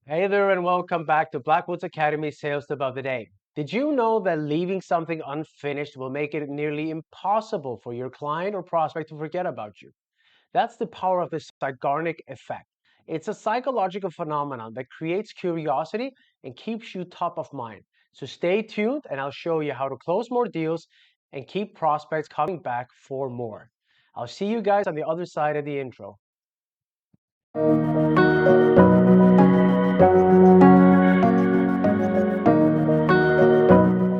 Hey there, and welcome back to Blackwoods Academy Sales Tip of the Day. Did you know that leaving something unfinished will make it nearly impossible for your client or prospect to forget about you? That's the power of the Zeigarnik Effect. It's a psychological phenomenon that creates curiosity and keeps you top of mind. So stay tuned, and I'll show you how to close more deals and keep prospects coming back for more. I'll see you guys on the other side of the intro.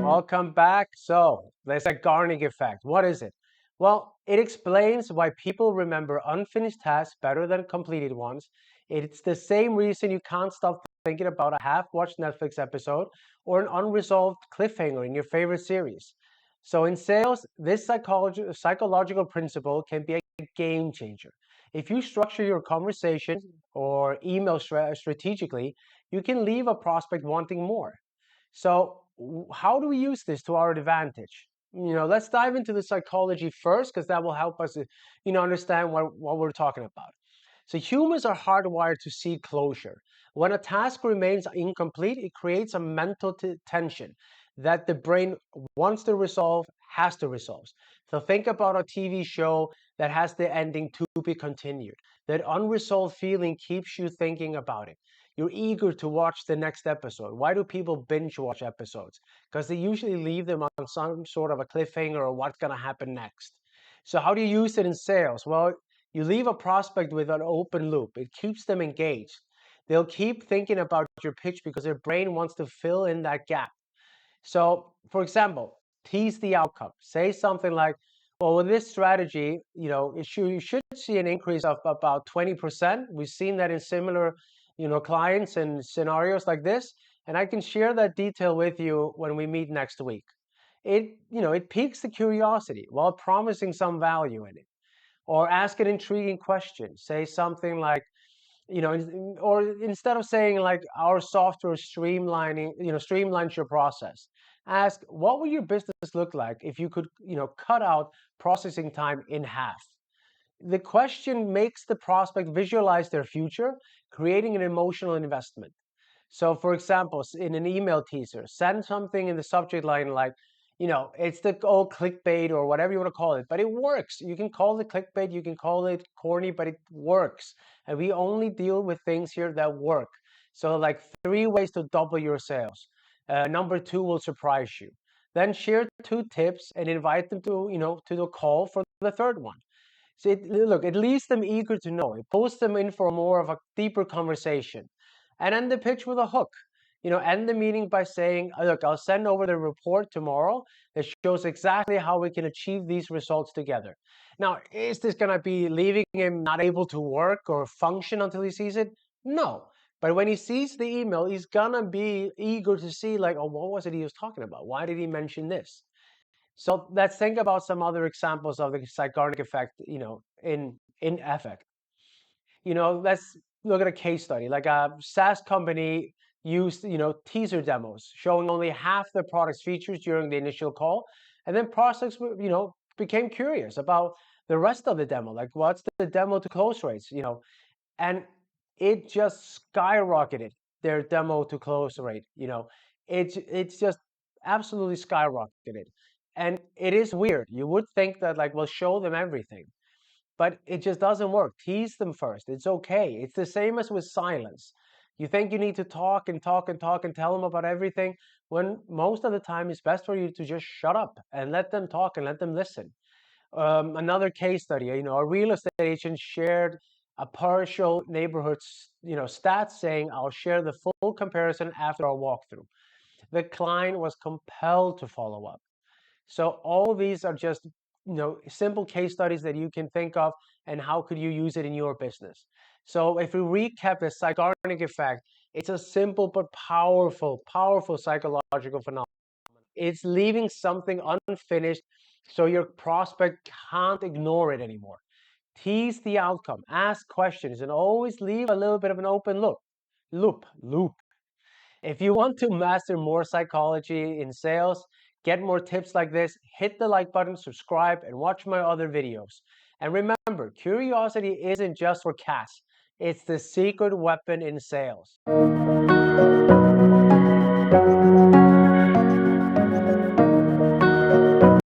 Welcome back. So, the Zeigarnik Effect. What is it? Well, it explains why people remember unfinished tasks better than completed ones. It's the same reason you can't stop thinking about a half-watched Netflix episode or an unresolved cliffhanger in your favorite series. So, in sales, this psychological principle can be a game changer. If you structure your conversation or email strategically, you can leave a prospect wanting more. So, how do we use this to our advantage? Let's dive into the psychology first because that will help us, understand what we're talking about. So, humans are hardwired to seek closure. When a task remains incomplete, it creates a mental tension that the brain wants to resolve, has to resolve. So, think about a TV show that has the ending to be continued. That unresolved feeling keeps you thinking about it. You're eager to watch the next episode. Why do people binge watch episodes? Because they usually leave them on some sort of a cliffhanger or what's going to happen next. So, how do you use it in sales? Well, you leave a prospect with an open loop. It keeps them engaged. They'll keep thinking about your pitch because their brain wants to fill in that gap. So, for example, tease the outcome. Say something like, well, with this strategy, you should see an increase of about 20%. We've seen that in similar, clients and scenarios like this, and I can share that detail with you when we meet next week. It piques the curiosity while promising some value in it. Or ask an intriguing question. Say something like, or instead of saying like our software streamlines your process, ask what would your business look like if you could, cut out processing time in half. The question makes the prospect visualize their future, creating an emotional investment. So, for example, in an email teaser, send something in the subject line like, it's the old clickbait or whatever you want to call it, but it works. You can call it clickbait, you can call it corny, but it works. And we only deal with things here that work. So, like 3 ways to double your sales. Number two will surprise you. Then share 2 tips and invite them to the call for the third one. So it leaves them eager to know. It pulls them in for more of a deeper conversation. And end the pitch with a hook. End the meeting by saying, look, I'll send over the report tomorrow that shows exactly how we can achieve these results together. Now, is this going to be leaving him not able to work or function until he sees it? No. But when he sees the email, he's going to be eager to see, like, oh, what was it he was talking about? Why did he mention this? So let's think about some other examples of the Zeigarnik effect, in effect. Let's look at a case study. Like a SaaS company used, teaser demos showing only half the product's features during the initial call, and then prospects, became curious about the rest of the demo. Like, what's the demo to close rates? And it just skyrocketed their demo to close rate. It's just absolutely skyrocketed. And it is weird. You would think that like we'll show them everything, but it just doesn't work. Tease them first. It's okay. It's the same as with silence. You think you need to talk and talk and talk and tell them about everything when most of the time it's best for you to just shut up and let them talk and let them listen. Another case study, a real estate agent shared a partial neighborhood, stats saying, I'll share the full comparison after our walkthrough. The client was compelled to follow up. So all these are just, simple case studies that you can think of and how could you use it in your business. So if we recap the Zeigarnik effect, it's a simple but powerful psychological phenomenon. It's leaving something unfinished so your prospect can't ignore it anymore. Tease the outcome, ask questions, and always leave a little bit of an open loop. If you want to master more psychology in sales, get more tips like this, hit the like button, subscribe, and watch my other videos. And remember, curiosity isn't just for cats. It's the secret weapon in sales.